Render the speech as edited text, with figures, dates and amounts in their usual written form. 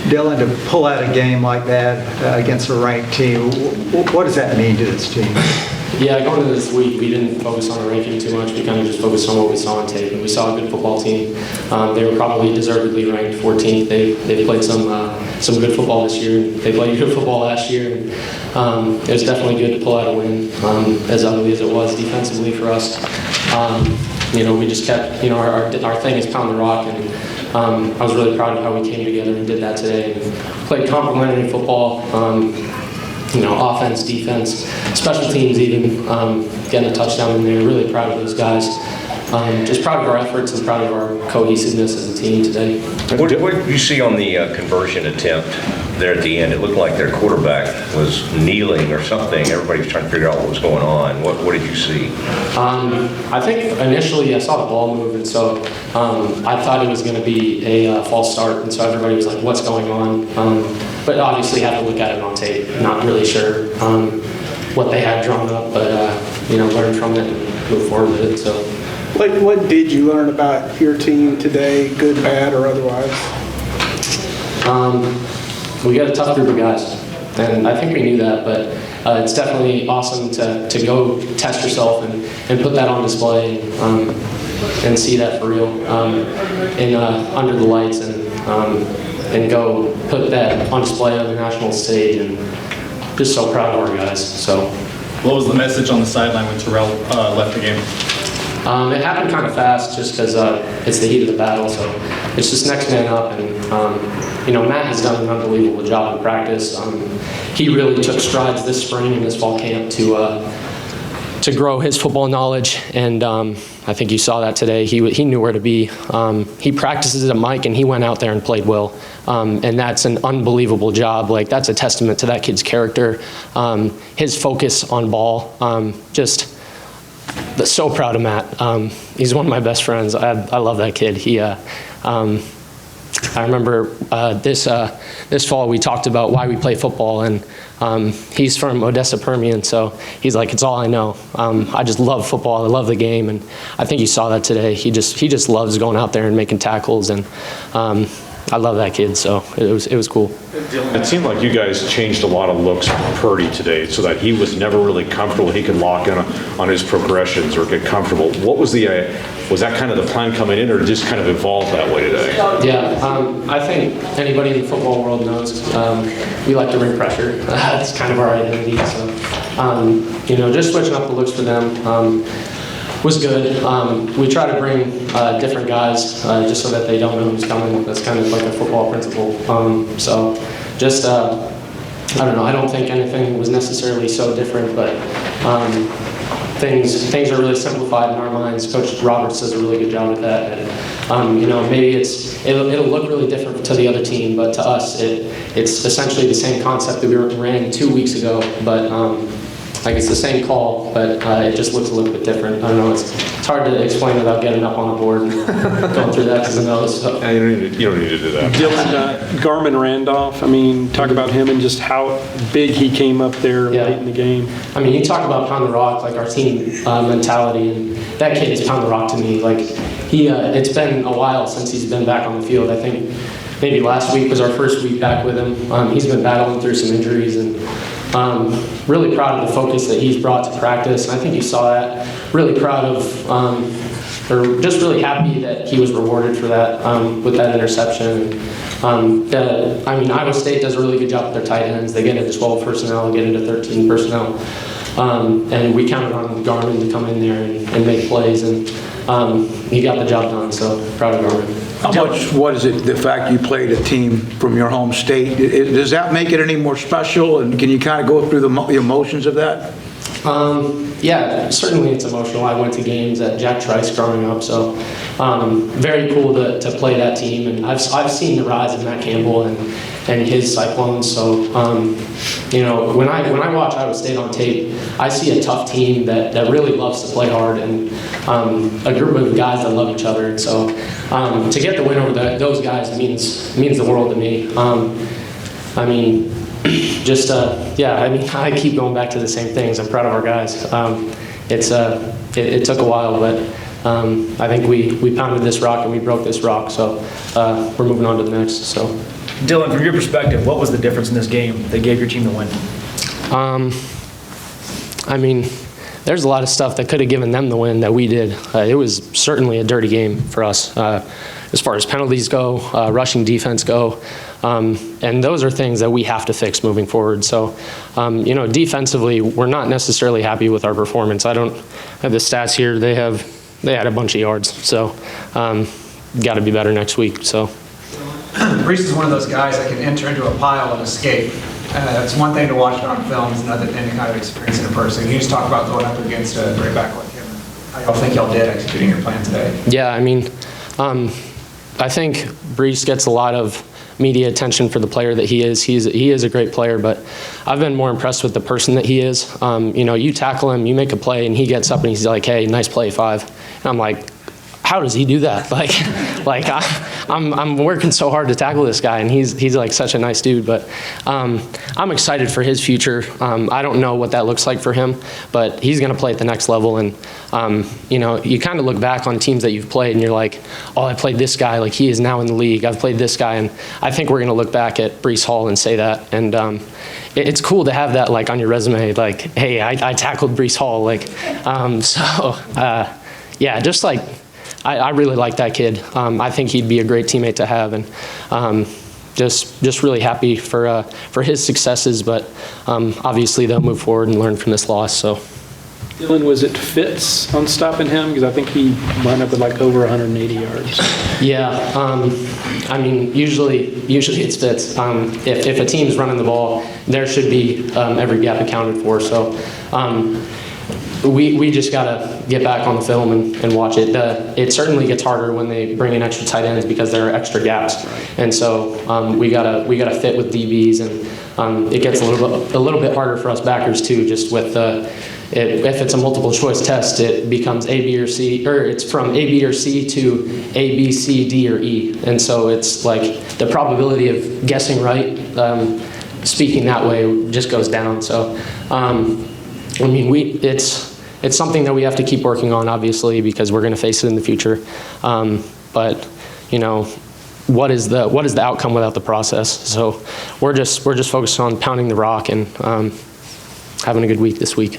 Dillon, to pull out a game like that against a ranked team, what does that mean to this team? Yeah, going into this week, we didn't focus on the ranking too much. We kind of just focused on what we saw on tape, and we saw a good football team. They were probably deservedly ranked 14th. They played some good football this year. They played good football last year. And, it was definitely good to pull out a win, as ugly as it was defensively for us. We just kept, our thing is pound the rock, and I was really proud of how we came together and did that today. And played complementary football. Offense, defense, special teams even, getting a touchdown in there. Really proud of those guys. Just proud of our efforts and proud of our cohesiveness as a team today. What did you see on the conversion attempt there at the end? It looked like their quarterback was kneeling or something. Everybody was trying to figure out what was going on. What did you see? I think initially I saw the ball move, and so I thought it was going to be a false start, and so everybody was like, what's going on? But obviously had to look at it on tape. Not really sure what they had drawn up, but learn from it and move forward with it. So. What did you learn about your team today, good, bad, or otherwise? We got a tough group of guys, and I think we knew that, but it's definitely awesome to go test yourself and put that on display and see that for real under the lights and go put that on display on the national stage, and just so proud of our guys. So, what was the message on the sideline when Terrell left the game? It happened kind of fast just because it's the heat of the battle, so it's just next man up. And, Matt has done an unbelievable job in practice. He really took strides this spring and this fall camp to grow his football knowledge, and I think you saw that today. He knew where to be. He practices at Mike, and he went out there and played well. And that's an unbelievable job. Like, that's a testament to that kid's character, his focus on ball, so proud of Matt. He's one of my best friends. I love that kid. I remember this fall we talked about why we play football, and he's from Odessa Permian, so he's like, it's all I know. I just love football. I love the game, and I think you saw that today. He just loves going out there and making tackles, and I love that kid, so it was cool. It seemed like you guys changed a lot of looks for Purdy today so that he was never really comfortable. He could lock in on his progressions or get comfortable. What was that kind of the plan coming in, or did it just kind of evolve that way today? Yeah, I think anybody in the football world knows we like to bring pressure. That's kind of our identity. So, just switching up the looks for them was good. We try to bring different guys just so that they don't know who's coming. That's kind of like a football principle. I don't know. I don't think anything was necessarily so different, but things are really simplified in our minds. Coach Roberts does a really good job with that. And, maybe it'll look really different to the other team, but to us, it's essentially the same concept that we ran 2 weeks ago, but it's the same call, but it just looks a little bit different. I don't know, it's hard to explain without getting up on the board and going through that because I know. So. Yeah, you don't need to do that. Dillon, Garrett Randolph, talk about him and just how big he came up there late in the game. You talk about pound the rock, like our team mentality, and that kid is pound the rock to me. Like, it's been a while since he's been back on the field. I think maybe last week was our first week back with him. He's been battling through some injuries, and really proud of the focus that he's brought to practice. And I think you saw that. Really proud of, or just really happy that he was rewarded for that with that interception. Iowa State does a really good job with their tight ends. They get into 12 personnel, get into 13 personnel. And we counted on Garmin to come in there and make plays, and he got the job done, so proud of Garmin. What is it, the fact you played a team from your home state, does that make it any more special, and can you kind of go through the emotions of that? Yeah, certainly it's emotional. I went to games at Jack Trice growing up, so very cool to play that team, and I've seen the rise of Matt Campbell and his Cyclones. So when I watch Iowa State on tape, I see a tough team that really loves to play hard, and a group of guys that love each other. And so to get the win over those guys means the world to me. I keep going back to the same things. I'm proud of our guys. It took a while, but I think we pounded this rock and we broke this rock. So we're moving on to the next. So. Dillon, from your perspective, what was the difference in this game that gave your team the win? I mean, there's a lot of stuff that could have given them the win that we did. It was certainly a dirty game for us as far as penalties go, rushing defense go, and those are things that we have to fix moving forward. So, defensively, we're not necessarily happy with our performance. I don't have the stats here. They had a bunch of yards, so got to be better next week. So. Brees is one of those guys that can enter into a pile and escape. It's one thing to watch it on film, it's another thing to kind of experience it in person. Can you just talk about going up against a great back like him? How y'all think y'all did executing your plan today? Yeah, I mean, I think Brees gets a lot of media attention for the player that he is. He is a great player, but I've been more impressed with the person that he is. You tackle him, you make a play, and he gets up and he's like, "Hey, nice play, 5." And I'm like, how does he do that? I'm working so hard to tackle this guy, and he's like such a nice dude. But I'm excited for his future. I don't know what that looks like for him, but he's going to play at the next level. And you kind of look back on teams that you've played, and you're like, oh, I played this guy. Like, he is now in the league. I've played this guy, and I think we're going to look back at Brees Hall and say that. And it's cool to have that like on your resume. Like, hey, I tackled Brees Hall. Yeah, just like. I really like that kid. I think he'd be a great teammate to have, and just really happy for his successes. But obviously they'll move forward and learn from this loss. So, Dillon, was it Fitz on stopping him? Because I think he wound up with like over 180 yards. Yeah, I mean usually it's Fitz. If a team's running the ball, there should be every gap accounted for. So. We just got to get back on the film and watch it. It certainly gets harder when they bring in extra tight ends because there are extra gaps. And so we gotta fit with DBs, and it gets a little bit harder for us backers too, just with if it's a multiple choice test, it becomes A, B, or C, or it's from A, B, or C to A, B, C, D, or E. And so it's like the probability of guessing right, speaking that way, just goes down. So, I mean, it's something that we have to keep working on, obviously, because we're going to face it in the future. But what is the outcome without the process? So we're just focused on pounding the rock and having a good week this week.